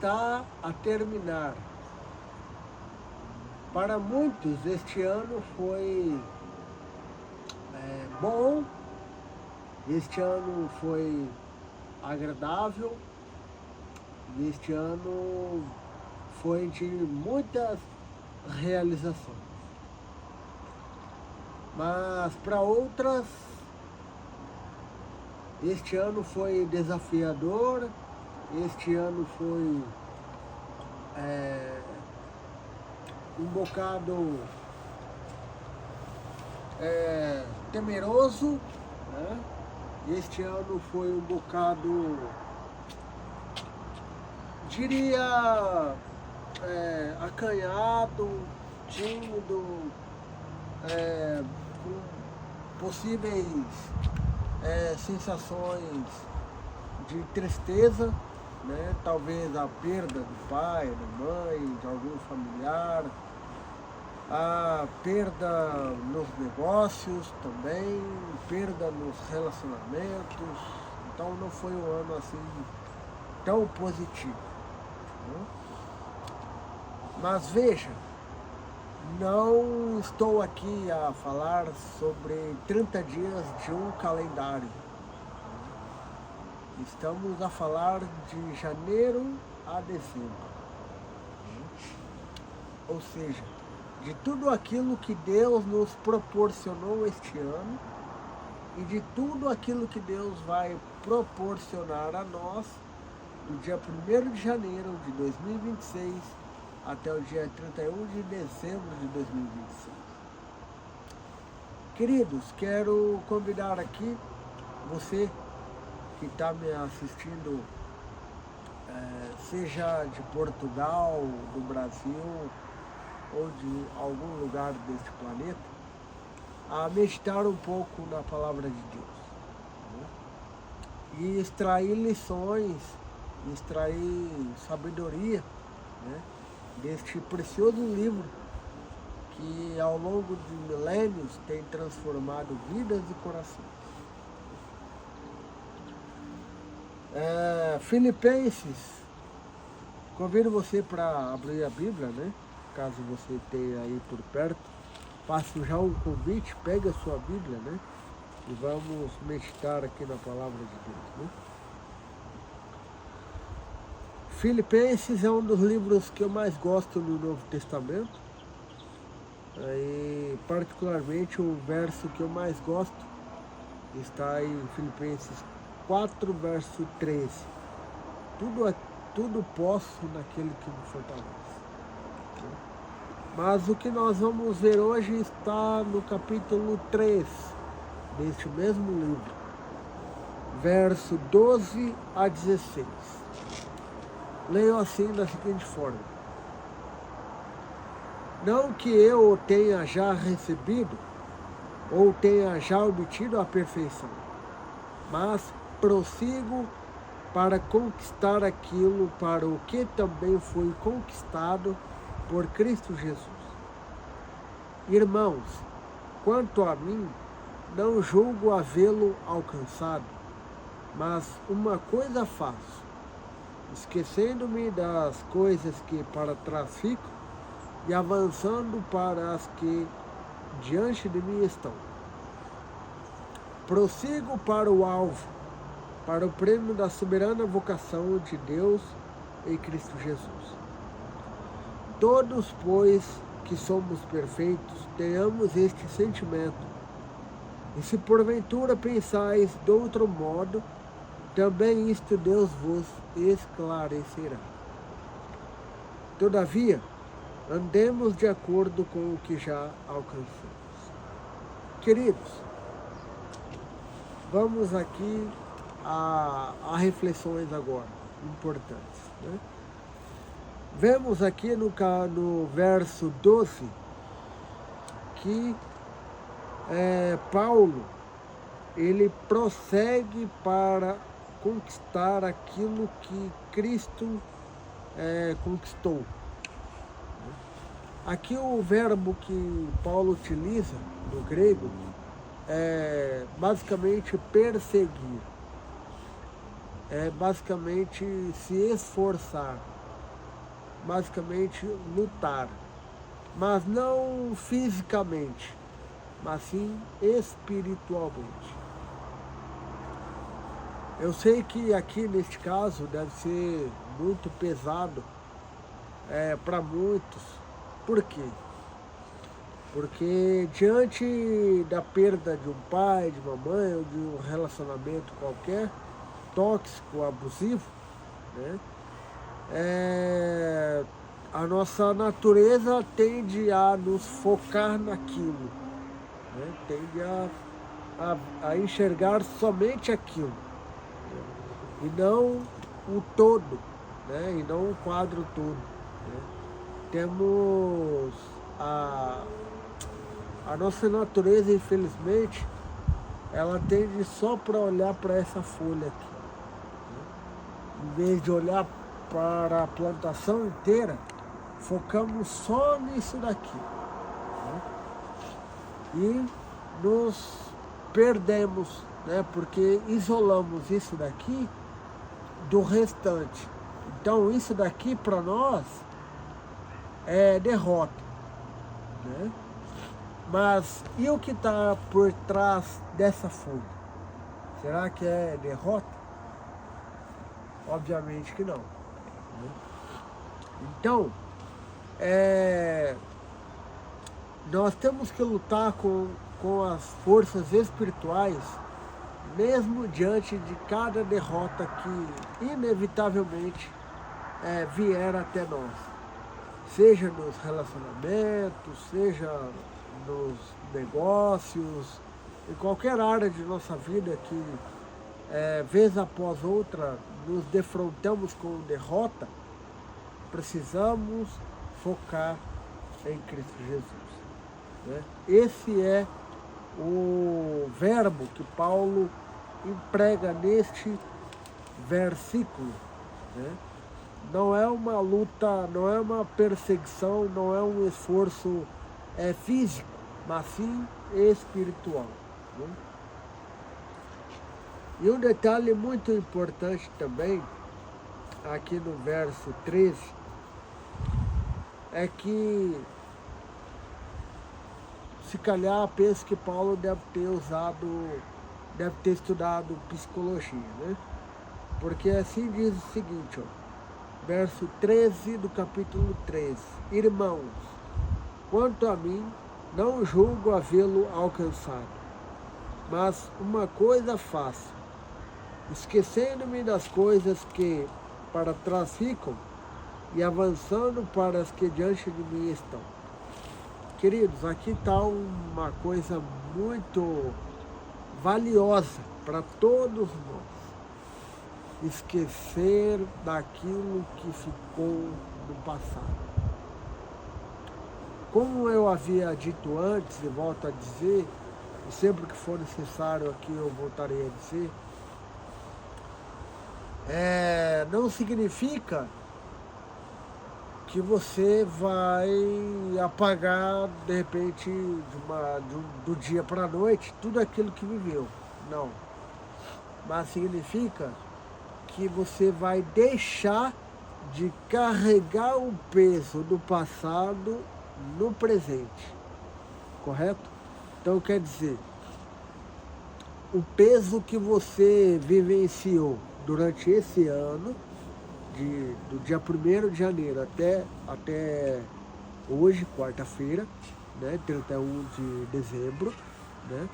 está a terminar. Para muitos, este ano foi bom, este ano foi agradável, este ano foi de muitas realizações. Mas para outras, este ano foi desafiador, este ano foi um bocado temeroso, né? Este ano foi um bocado, diria, acanhado, tímido, com possíveis sensações de tristeza, né? Talvez a perda do pai, da mãe, de algum familiar, a perda nos negócios também, perda nos relacionamentos. Então não foi um ano assim tão positivo, né? Mas veja, não estou aqui a falar sobre 30 dias de um calendário. Estamos a falar de janeiro a dezembro. Ou seja, de tudo aquilo que Deus nos proporcionou este ano e de tudo aquilo que Deus vai proporcionar a nós do dia 1º de janeiro de 2026 até o dia 31 de dezembro de 2026. Queridos, quero convidar aqui você que está me assistindo, seja de Portugal, do Brasil ou de algum lugar deste planeta, a meditar um pouco na palavra de Deus, né? E extrair lições, extrair sabedoria, né, deste precioso livro que ao longo de milênios tem transformado vidas e corações. Filipenses, convido você para abrir a Bíblia, né? Caso você tenha aí por perto, faço já um convite, pega a sua Bíblia, né? E vamos meditar aqui na palavra de Deus, né? Filipenses é um dos livros que eu mais gosto no Novo Testamento. E particularmente o verso que eu mais gosto está em Filipenses 4, verso 13. Tudo posso naquele que me fortalece. Mas o que nós vamos ver hoje está no capítulo 3 deste mesmo livro, verso 12 a 16. Leio assim da seguinte forma: não que eu o tenha já recebido ou tenha já obtido a perfeição, mas prossigo para conquistar aquilo para o que também foi conquistado por Cristo Jesus. Irmãos, quanto a mim, não julgo havê-lo alcançado, mas uma coisa faço, esquecendo-me das coisas que para trás ficam e avançando para as que diante de mim estão. Prossigo para o alvo, para o prêmio da soberana vocação de Deus em Cristo Jesus. Todos, pois, que somos perfeitos, tenhamos este sentimento. E se porventura pensais de outro modo, também isto Deus vos esclarecerá. Todavia, andemos de acordo com o que já alcançamos. Queridos, vamos aqui a reflexões agora, importantes, né? Vemos aqui no verso 12 que Paulo, ele prossegue para conquistar aquilo que Cristo conquistou. Aqui o verbo que Paulo utiliza no grego é basicamente perseguir, é basicamente se esforçar, basicamente lutar, mas não fisicamente, mas sim espiritualmente. Eu sei que aqui neste caso deve ser muito pesado para muitos. Por quê? Porque diante da perda de um pai, de uma mãe, ou de um relacionamento qualquer, tóxico, abusivo, né? A nossa natureza tende a nos focar naquilo, né? Tende a enxergar somente aquilo, né? E não o todo, né? E não o quadro todo, né? Temos a nossa natureza, infelizmente, ela tende só para olhar para essa folha aqui, né? Em vez de olhar para a plantação inteira, focamos só nisso daqui, né? E nos perdemos, né? Porque isolamos isso daqui do restante. Então isso daqui para nós é derrota, né? Mas e o que está por trás dessa folha? Será que é derrota? Obviamente que não, né? Então, nós temos que lutar com as forças espirituais, mesmo diante de cada derrota que inevitavelmente vier até nós. Seja nos relacionamentos, seja nos negócios, em qualquer área de nossa vida que, vez após outra, nos defrontamos com derrota, precisamos focar em Cristo Jesus, né? Esse é o verbo que Paulo emprega neste versículo, né? Não é uma luta, não é uma perseguição, não é um esforço físico, mas sim espiritual, né? E um detalhe muito importante também, aqui no verso 13, é que, se calhar, penso que Paulo deve ter estudado psicologia, né? Porque assim diz o seguinte, ó, verso 13 do capítulo 13. Irmãos, quanto a mim, não julgo havê-lo alcançado, mas uma coisa faço, esquecendo-me das coisas que para trás ficam e avançando para as que diante de mim estão. Queridos, aqui está uma coisa muito valiosa para todos nós. Esquecer daquilo que ficou no passado. Como eu havia dito antes, e volto a dizer, e sempre que for necessário aqui eu voltarei a dizer, não significa que você vai apagar, de repente, do dia para a noite, tudo aquilo que viveu. Não. Mas significa que você vai deixar de carregar o peso do passado no presente. Correto? Então, quer dizer, o peso que você vivenciou durante esse ano, do dia 1º de janeiro até hoje, quarta-feira, né, 31 de dezembro, né,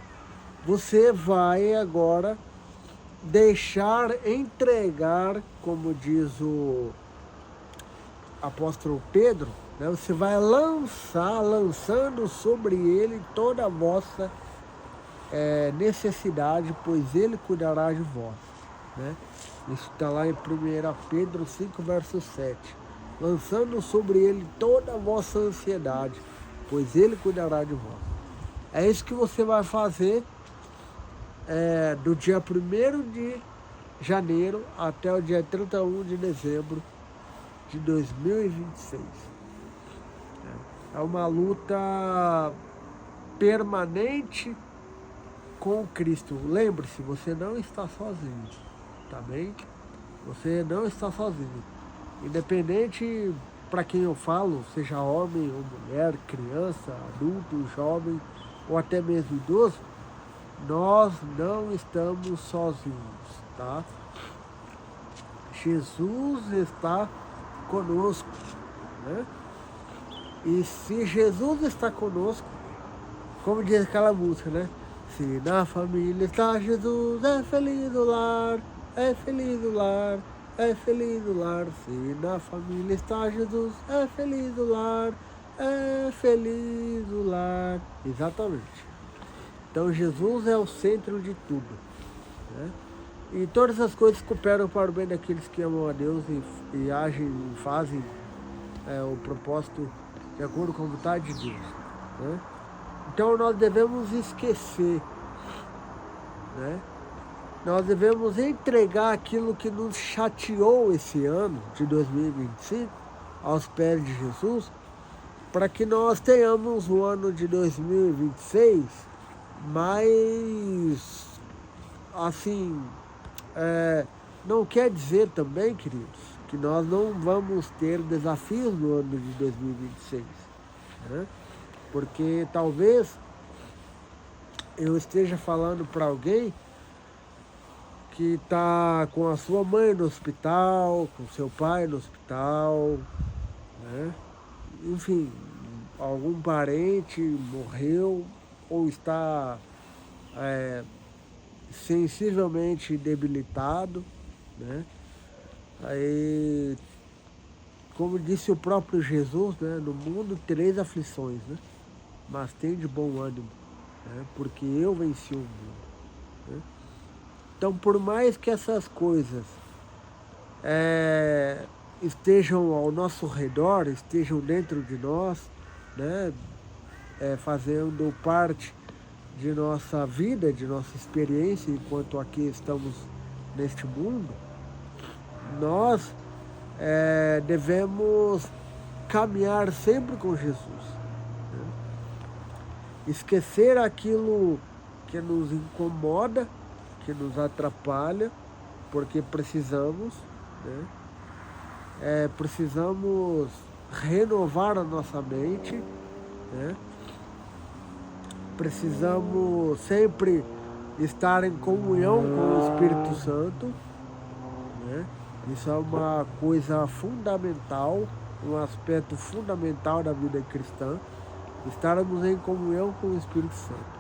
você vai agora entregar, como diz o apóstolo Pedro, né, você vai lançando sobre ele toda a vossa necessidade, pois ele cuidará de vós, né? Isso está lá em 1 Pedro 5, verso 7. Lançando sobre ele toda a vossa ansiedade, pois ele cuidará de vós. É isso que você vai fazer do dia 1º de janeiro até o dia 31 de dezembro de 2026. É uma luta permanente com Cristo. Lembre-se, você não está sozinho. Tá bem? Você não está sozinho. Independente para quem eu falo, seja homem ou mulher, criança, adulto, jovem ou até mesmo idoso, nós não estamos sozinhos, tá? Jesus está conosco, né? E se Jesus está conosco, como diz aquela música, né? Se na família está Jesus, é feliz o lar, é feliz o lar, é feliz o lar. Se na família está Jesus, é feliz o lar, é feliz o lar. Exatamente. Então Jesus é o centro de tudo, né? E todas as coisas cooperam para o bem daqueles que amam a Deus e agem e fazem o propósito de acordo com a vontade de Deus, né? Então nós devemos esquecer, né? Nós devemos entregar aquilo que nos chateou esse ano de 2025 aos pés de Jesus, para que nós tenhamos o ano de 2026 mais, assim, não quer dizer também, queridos, que nós não vamos ter desafios no ano de 2026, né? Porque talvez eu esteja falando para alguém que está com a sua mãe no hospital, com seu pai no hospital, né? Enfim, algum parente morreu ou está sensivelmente debilitado, né? Aí, como disse o próprio Jesus, né? No mundo tereis aflições, né? Mas tem de bom ânimo, né? Porque eu venci o mundo, né? Então, por mais que essas coisas estejam ao nosso redor, estejam dentro de nós, né? Fazendo parte de nossa vida, de nossa experiência enquanto aqui estamos neste mundo, nós devemos caminhar sempre com Jesus, né? Esquecer aquilo que nos incomoda, que nos atrapalha, porque precisamos, né? Precisamos renovar a nossa mente, né? Precisamos sempre estar em comunhão com o Espírito Santo, né? Isso é uma coisa fundamental, um aspecto fundamental da vida cristã, estarmos em comunhão com o Espírito Santo,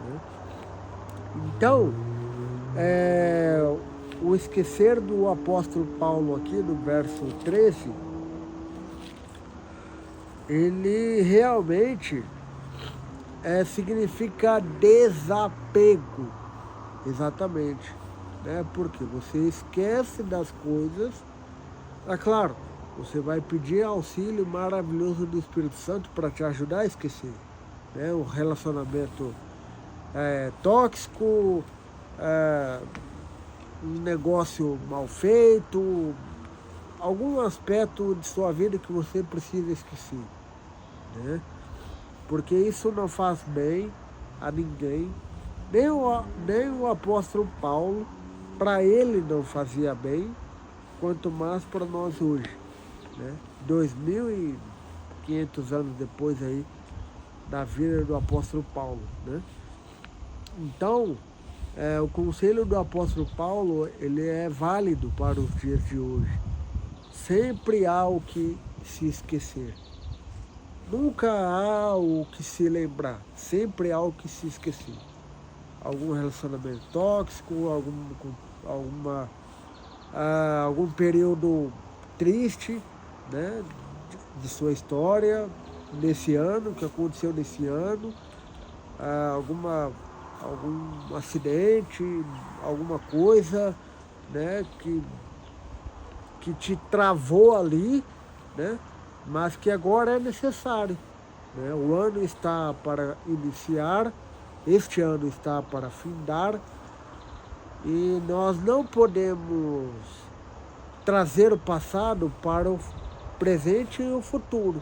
né? Então, o esquecer do apóstolo Paulo aqui no verso 13, ele realmente significa desapego, exatamente, né? Porque você esquece das coisas, é claro, você vai pedir auxílio maravilhoso do Espírito Santo para te ajudar a esquecer, né? Um relacionamento tóxico, um negócio mal feito, algum aspecto de sua vida que você precisa esquecer, né? Porque isso não faz bem a ninguém, nem o apóstolo Paulo, para ele não fazia bem, quanto mais para nós hoje, né? 2.500 anos depois aí da vida do apóstolo Paulo, né? Então, o conselho do apóstolo Paulo, ele é válido para os dias de hoje. Sempre há o que se esquecer. Nunca há o que se lembrar, sempre há o que se esquecer. Algum relacionamento tóxico, algum período triste, né, de sua história, nesse ano, que aconteceu nesse ano, algum acidente, alguma coisa, né, que te travou ali, né? Mas que agora é necessário, né? O ano está para iniciar, este ano está para findar, e nós não podemos trazer o passado para o presente e o futuro,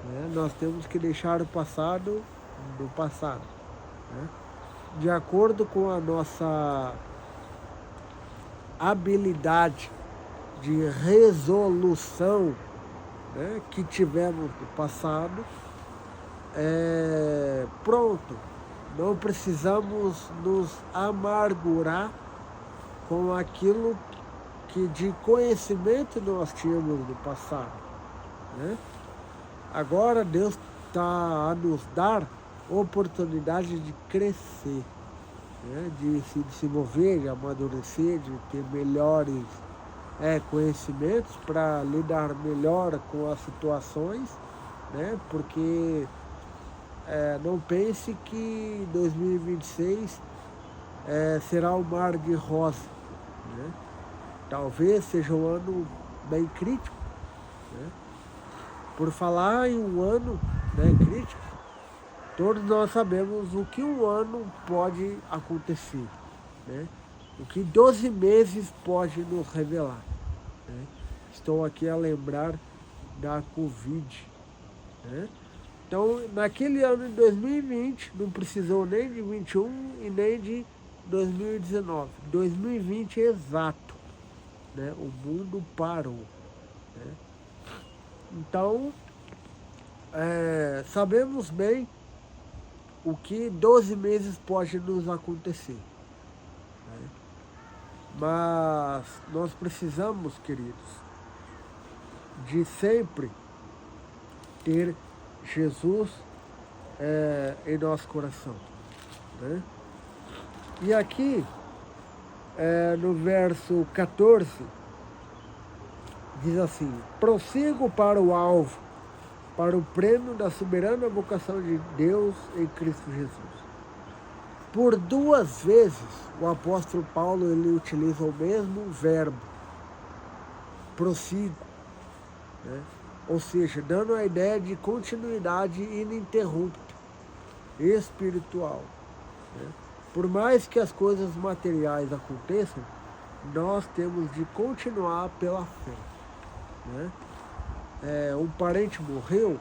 né? Nós temos que deixar o passado no passado, né? De acordo com a nossa habilidade de resolução, né, que tivemos no passado, pronto. Não precisamos nos amargurar com aquilo que de conhecimento nós tínhamos no passado, né? Agora Deus está a nos dar oportunidade de crescer, né? De se mover, de amadurecer, de ter melhores conhecimentos para lidar melhor com as situações, né? Porque não pense que 2026 será um mar de rosa, né? Talvez seja um ano bem crítico, né? Por falar em um ano, né, crítico, todos nós sabemos o que um ano pode acontecer, né? O que 12 meses pode nos revelar, né? Estou aqui a lembrar da Covid, né? Então, naquele ano de 2020, não precisou nem de 21 e nem de 2019. 2020 exato, né? O mundo parou, né? Então, sabemos bem o que 12 meses pode nos acontecer, né? Mas nós precisamos, queridos, de sempre ter Jesus em nosso coração, né? E aqui, no verso 14, diz assim: prossigo para o alvo, para o prêmio da soberana vocação de Deus em Cristo Jesus. Por 2 vezes, o apóstolo Paulo ele utiliza o mesmo verbo, prossigo, né? Ou seja, dando a ideia de continuidade ininterrupta, espiritual, né? Por mais que as coisas materiais aconteçam, nós temos de continuar pela fé, né? Um parente morreu,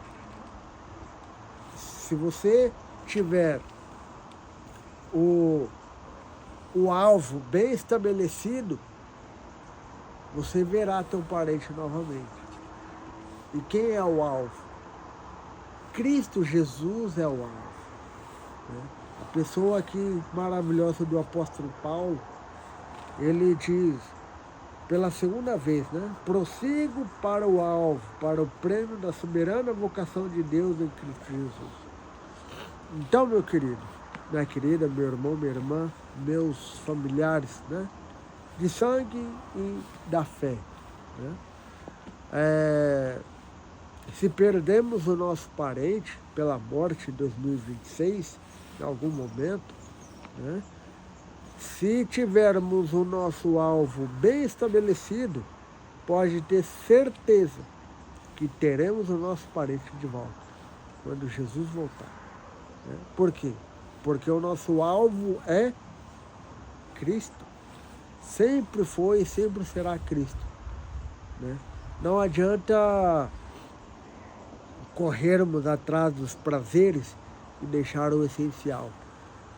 se você tiver o alvo bem estabelecido, você verá teu parente novamente. E quem é o alvo? Cristo Jesus é o alvo, né? A pessoa aqui maravilhosa do apóstolo Paulo, ele diz, pela 2ª vez, né? Prossigo para o alvo, para o prêmio da soberana vocação de Deus em Cristo Jesus. Então, meu querido, minha querida, meu irmão, minha irmã, meus familiares, né? De sangue e da fé, né? Se perdemos o nosso parente pela morte em 2026, em algum momento, né? Se tivermos o nosso alvo bem estabelecido, pode ter certeza que teremos o nosso parente de volta, quando Jesus voltar, né? Por quê? Porque o nosso alvo é Cristo. Sempre foi e sempre será Cristo, né? Não adianta corrermos atrás dos prazeres e deixar o essencial,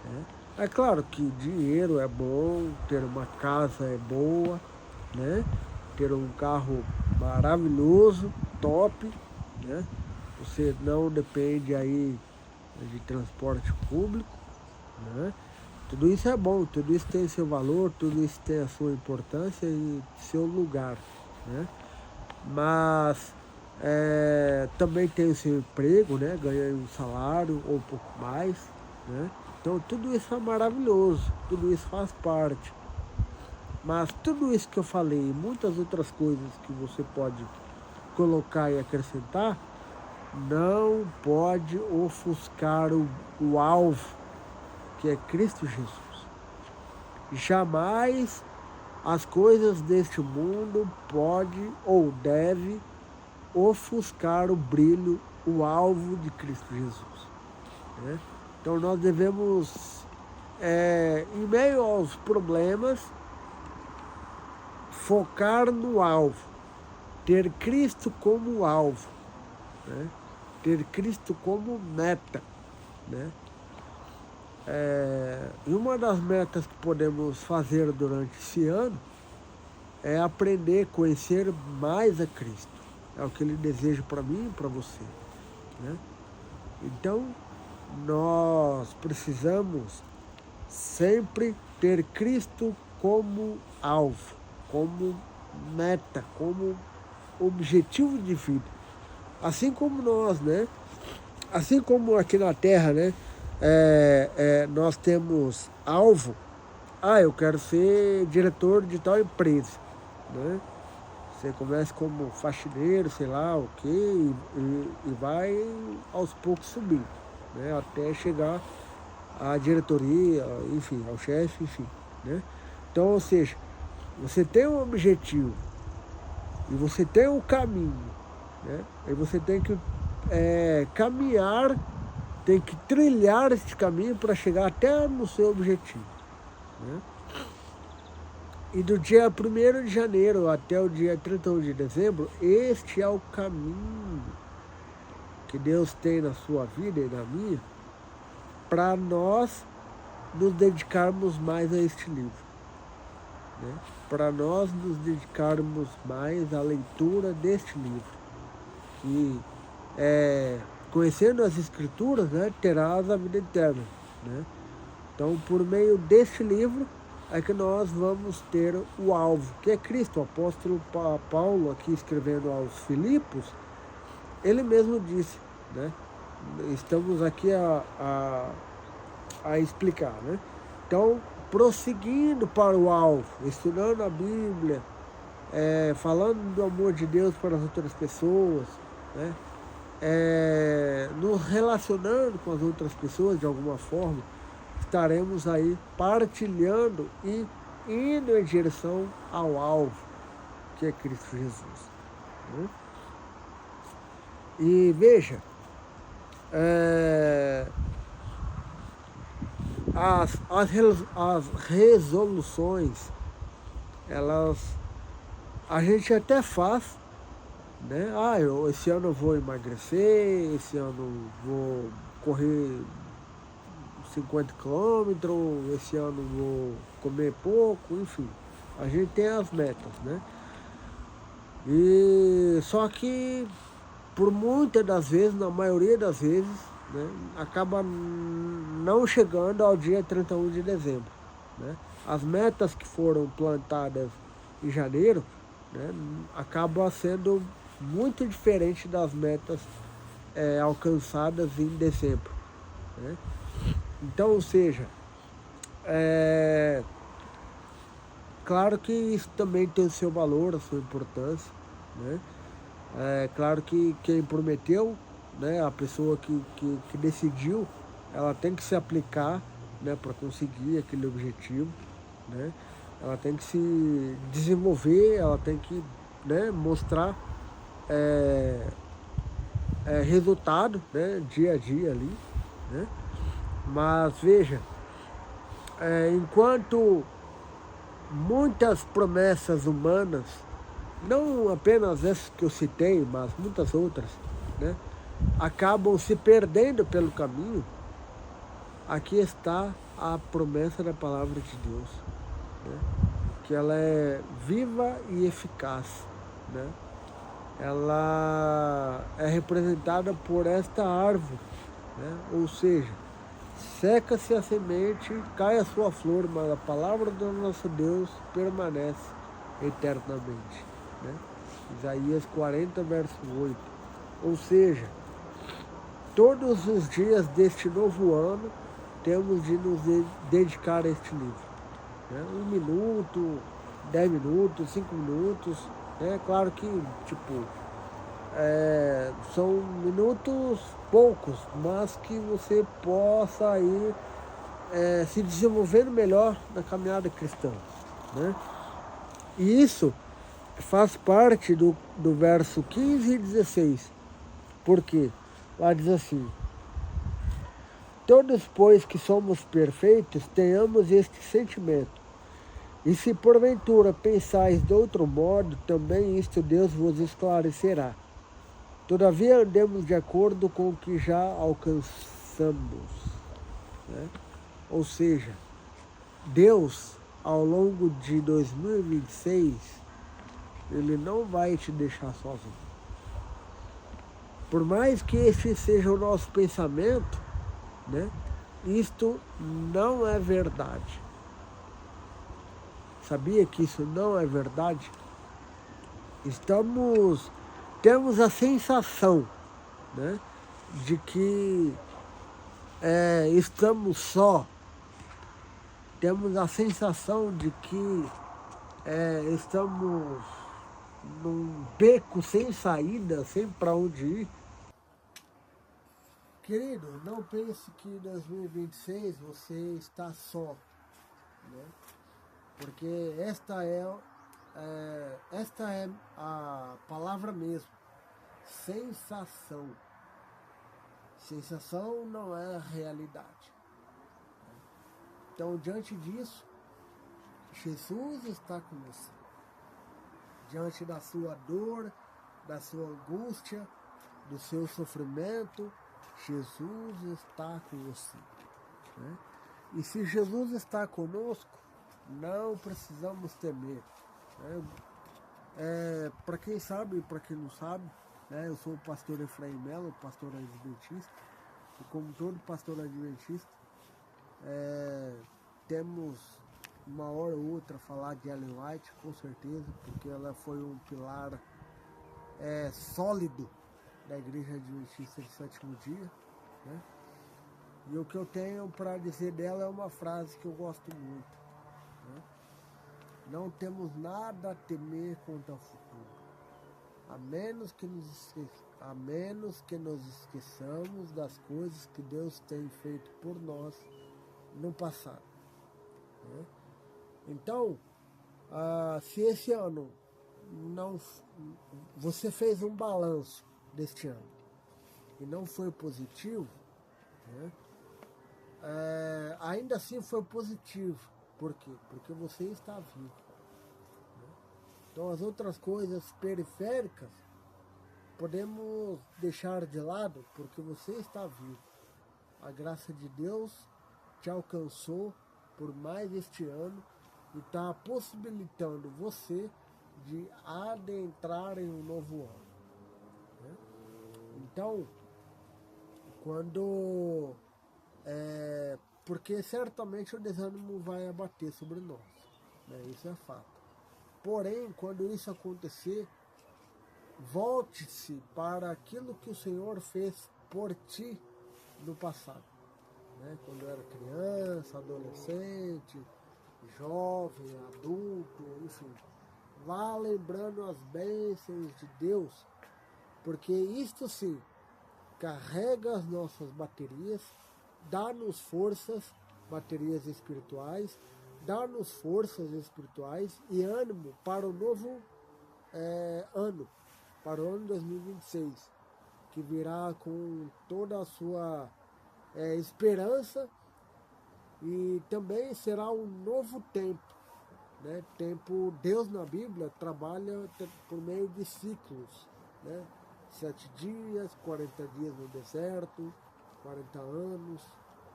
né? É claro que dinheiro é bom, ter uma casa é boa, né? Ter um carro maravilhoso, top, né? Você não depende aí de transporte público, né? Tudo isso é bom, tudo isso tem seu valor, tudo isso tem a sua importância e seu lugar, né? Mas também tem o seu emprego, né? Ganha um salário ou um pouco mais, né? Então tudo isso é maravilhoso, tudo isso faz parte. Mas tudo isso que eu falei e muitas outras coisas que você pode colocar e acrescentar, não pode ofuscar o alvo, que é Cristo Jesus. Jamais as coisas deste mundo pode ou deve ofuscar o brilho, o alvo de Cristo Jesus, né? Então nós devemos, em meio aos problemas, focar no alvo, ter Cristo como alvo, né? Ter Cristo como meta, né? E uma das metas que podemos fazer durante esse ano é aprender a conhecer mais a Cristo, é o que Ele deseja para mim e para você, né? Então, nós precisamos sempre ter Cristo como alvo, como meta, como objetivo de vida. Assim como nós, né? Assim como aqui na Terra, né? Nós temos alvo. Eu quero ser diretor de tal empresa, né? Você começa como faxineiro, sei lá o quê, e vai aos poucos subir, né? Até chegar à diretoria, enfim, ao chefe, enfim, né? Então, ou seja, você tem um objetivo e você tem um caminho, né? E você tem que caminhar, tem que trilhar esse caminho para chegar até no seu objetivo, né? E do dia 1º de janeiro até o dia 31 de dezembro, este é o caminho que Deus tem na sua vida e na minha, para nós nos dedicarmos mais a este livro, né? Para nós nos dedicarmos mais à leitura deste livro, que conhecendo as Escrituras, né, terás a vida eterna, né? Então, por meio deste livro, é que nós vamos ter o alvo, que é Cristo. O apóstolo Paulo, aqui escrevendo aos Filipos, ele mesmo disse, né? Estamos aqui a explicar, né? Então, prosseguindo para o alvo, estudando a Bíblia, falando do amor de Deus para as outras pessoas, né? Nos relacionando com as outras pessoas de alguma forma, estaremos aí partilhando e indo em direção ao alvo, que é Cristo Jesus, né? E veja, as resoluções, a gente até faz, né? Esse ano eu vou emagrecer, esse ano vou correr 50 quilômetros, esse ano vou comer pouco, enfim. A gente tem as metas, né? E só que por muitas das vezes, na maioria das vezes, né, acaba não chegando ao dia 31 de dezembro, né? As metas que foram plantadas em janeiro, né, acabam sendo muito diferente das metas alcançadas em dezembro, né? Então, ou seja, claro que isso também tem o seu valor, a sua importância, né? Claro que quem prometeu, né, a pessoa que decidiu, ela tem que se aplicar, né, para conseguir aquele objetivo, né? Ela tem que se desenvolver, ela tem que, né, mostrar resultado, né, dia a dia ali, né? Mas veja, enquanto muitas promessas humanas, não apenas essas que eu citei, mas muitas outras, né, acabam se perdendo pelo caminho, aqui está a promessa da palavra de Deus, né, que ela é viva e eficaz, né? Ela é representada por esta árvore, né? Ou seja, seca-se a semente, cai a sua flor, mas a palavra do nosso Deus permanece eternamente, né? Isaías 40, verso 8. Ou seja, todos os dias deste novo ano temos de nos dedicar a este livro, né? 1 minuto, 10 minutos, 5 minutos, né? Claro que, são minutos poucos, mas que você possa ir se desenvolvendo melhor na caminhada cristã, né? E isso faz parte do verso 15 e 16, porque lá diz assim: todos, pois, que somos perfeitos, tenhamos este sentimento. E se porventura pensais de outro modo, também isto Deus vos esclarecerá. Todavia andemos de acordo com o que já alcançamos, né? Ou seja, Deus, ao longo de 2026, Ele não vai te deixar sozinho. Por mais que esse seja o nosso pensamento, né, isto não é verdade. Sabia que isso não é verdade? Temos a sensação, né, de que estamos só. Temos a sensação de que estamos num beco sem saída, sem para onde ir. Querido, não pense que em 2026 você está só, né? Porque esta é a palavra mesmo, sensação. Sensação não é realidade. Então, diante disso, Jesus está com você. Diante da sua dor, da sua angústia, do seu sofrimento, Jesus está com você, né? E se Jesus está conosco, não precisamos temer, né? Para quem sabe e para quem não sabe, né, eu sou o pastor Efraim Melo, pastor adventista, e como todo pastor adventista, temos uma hora ou outra falar de Ellen White, com certeza, porque ela foi um pilar sólido da Igreja Adventista de Sétimo Dia, né? E o que eu tenho para dizer dela é uma frase que eu gosto muito, né? Não temos nada a temer contra o futuro, a menos que nos esqueçamos das coisas que Deus tem feito por nós no passado, né? Então, se esse ano você fez um balanço deste ano e não foi positivo, né? Ainda assim foi positivo. Por quê? Porque você está vivo, né? Então as outras coisas periféricas podemos deixar de lado porque você está vivo. A graça de Deus te alcançou por mais este ano e está possibilitando você de adentrar em um novo ano, né? Então, porque certamente o desânimo vai abater sobre nós, né? Isso é fato. Porém, quando isso acontecer, volte-se para aquilo que o Senhor fez por ti no passado, né? Quando era criança, adolescente, jovem, adulto, enfim. Vá lembrando as bênçãos de Deus, porque isto sim carrega as nossas baterias, dá-nos forças, baterias espirituais, dá-nos forças espirituais e ânimo para o novo ano, para o ano 2026, que virá com toda a sua esperança e também será um novo tempo, né? Deus na Bíblia trabalha por meio de ciclos, né? 7 dias, 40 dias no deserto, 40 anos,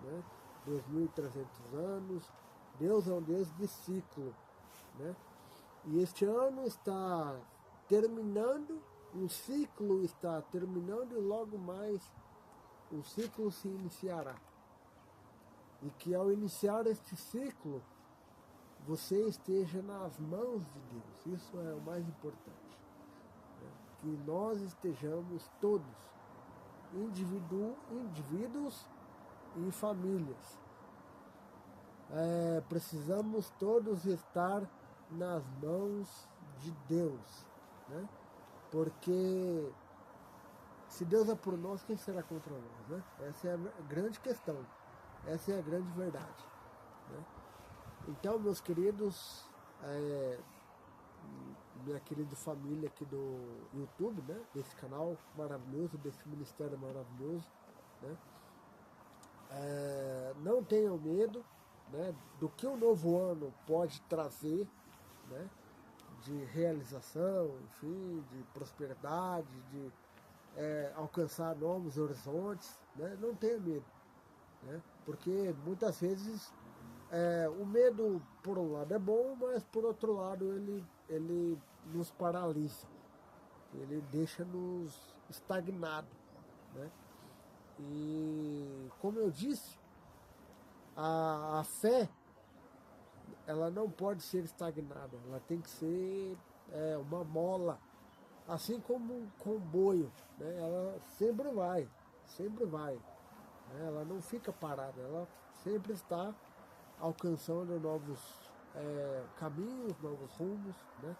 né? 2.300 anos. Deus é um Deus de ciclo, né? E este ano está terminando, um ciclo está terminando e logo mais um ciclo se iniciará. E que ao iniciar este ciclo, você esteja nas mãos de Deus. Isso é o mais importante, né? Que nós estejamos todos, indivíduos e famílias. Precisamos todos estar nas mãos de Deus, né? Porque se Deus é por nós, quem será contra nós, né? Essa é a grande questão, essa é a grande verdade, né? Então, meus queridos, minha querida família aqui do YouTube, né? Desse canal maravilhoso, desse ministério maravilhoso, né? Não tenham medo, né, do que o novo ano pode trazer, né? De realização, enfim, de prosperidade, de alcançar novos horizontes, né? Não tenha medo, né? Porque muitas vezes o medo, por um lado, é bom, mas por outro lado ele nos paralisa, ele deixa-nos estagnados, né? E como eu disse, a fé, ela não pode ser estagnada, ela tem que ser uma mola, assim como um comboio, né? Ela sempre vai, né? Ela não fica parada, ela sempre está alcançando novos caminhos, novos rumos, né?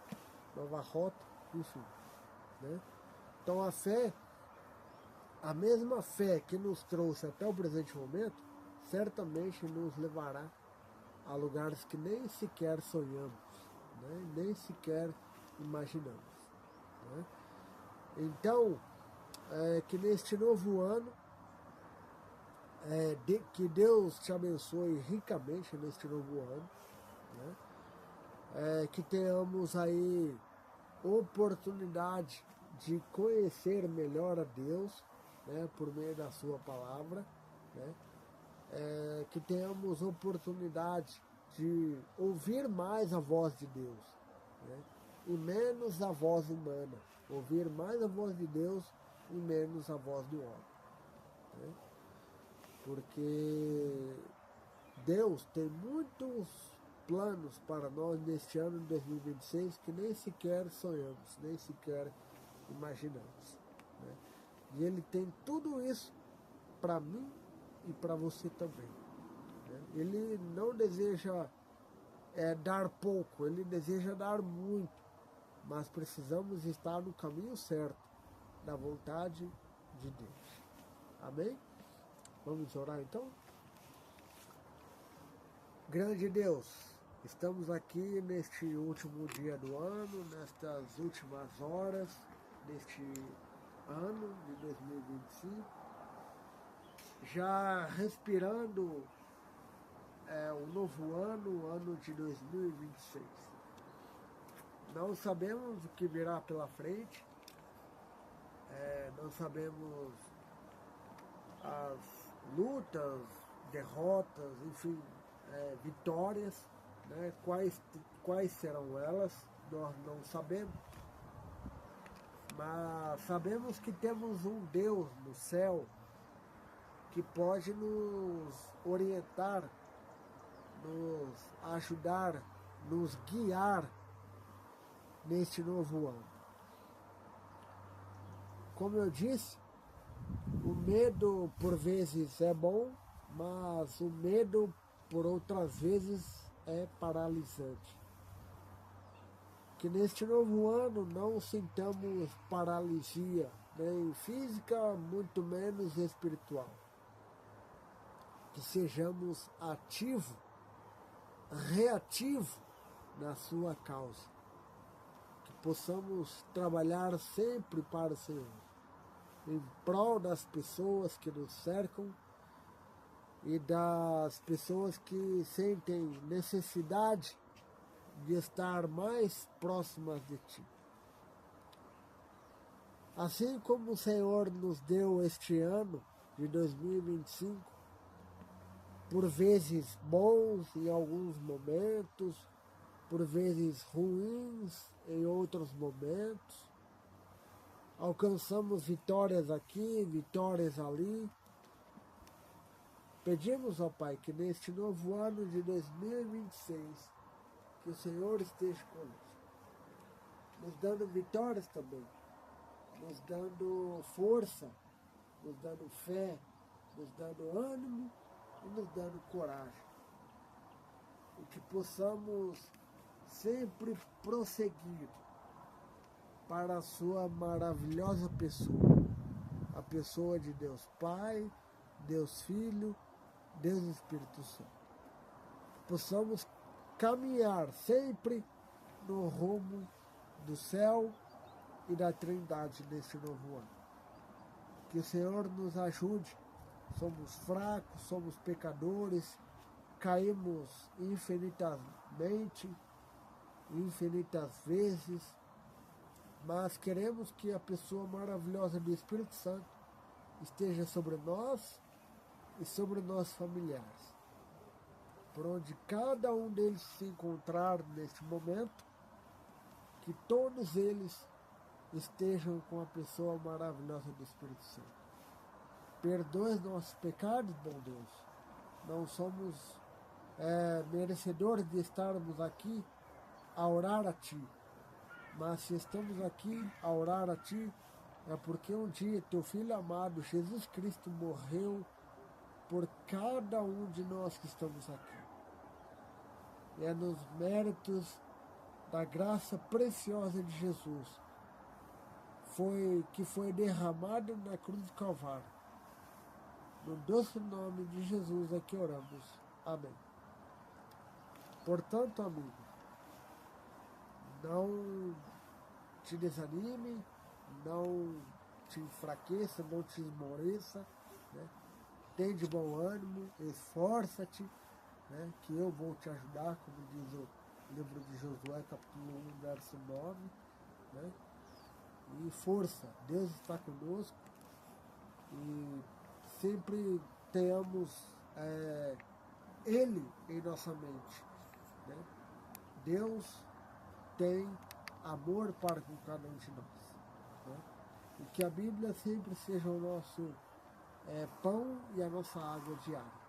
Nova rota, enfim, né? Então a mesma fé que nos trouxe até o presente momento, certamente nos levará a lugares que nem sequer sonhamos, né? Nem sequer imaginamos, né? Então, que neste novo ano, que Deus te abençoe ricamente neste novo ano, né? Que tenhamos aí oportunidade de conhecer melhor a Deus, né, por meio da sua palavra, né? Que tenhamos oportunidade de ouvir mais a voz de Deus, né? E menos a voz humana, ouvir mais a voz de Deus e menos a voz do homem, né? Porque Deus tem muitos planos para nós neste ano de 2026 que nem sequer sonhamos, nem sequer imaginamos, né? E Ele tem tudo isso para mim e para você também, né? Ele não deseja dar pouco, Ele deseja dar muito, mas precisamos estar no caminho certo, da vontade de Deus. Amém? Vamos orar então? Grande Deus, estamos aqui neste último dia do ano, nestas últimas horas deste ano de 2025, já respirando um novo ano, o ano de 2026. Não sabemos o que virá pela frente, não sabemos as lutas, derrotas, enfim, vitórias, né? Quais serão elas, nós não sabemos, mas sabemos que temos um Deus no céu que pode nos orientar, nos ajudar, nos guiar neste novo ano. Como eu disse, o medo por vezes é bom, mas o medo por outras vezes é paralisante. Que neste novo ano não sintamos paralisia, nem física, muito menos espiritual. Que sejamos ativos, reativos na sua causa. Que possamos trabalhar sempre para o Senhor, em prol das pessoas que nos cercam e das pessoas que sentem necessidade de estar mais próximas de Ti. Assim como o Senhor nos deu este ano de 2025, por vezes bons em alguns momentos, por vezes ruins em outros momentos, alcançamos vitórias aqui, vitórias ali. Pedimos ao Pai que neste novo ano de 2026, que o Senhor esteja conosco, nos dando vitórias também, nos dando força, nos dando fé, nos dando ânimo e nos dando coragem. E que possamos sempre prosseguir para a sua maravilhosa pessoa, a pessoa de Deus Pai, Deus Filho, Deus Espírito Santo. Possamos caminhar sempre no rumo do céu e da Trindade neste novo ano. Que o Senhor nos ajude. Somos fracos, somos pecadores, caímos infinitamente, infinitas vezes, mas queremos que a pessoa maravilhosa do Espírito Santo esteja sobre nós e sobre nossos familiares. Por onde cada um deles se encontrar neste momento, que todos eles estejam com a pessoa maravilhosa do Espírito Santo. perdoe os nossos pecados, bom Deus. Não somos merecedores de estarmos aqui a orar a Ti. Mas se estamos aqui a orar a Ti, é porque um dia Teu Filho amado, Jesus Cristo, morreu por cada um de nós que estamos aqui. E é nos méritos da graça preciosa de Jesus que foi derramado na cruz do Calvário. No doce nome de Jesus é que oramos. Amém. Portanto, amigo, não te desanime, não te enfraqueça, não te esmoreça, né? Tem de bom ânimo, esforça-te, né? Que eu vou te ajudar, como diz o livro de Josué, capítulo 1, verso 9, né? E força, Deus está conosco e sempre tenhamos Ele em nossa mente, né? Deus tem amor para com cada um de nós, né? E que a Bíblia sempre seja o nosso pão e a nossa água diária.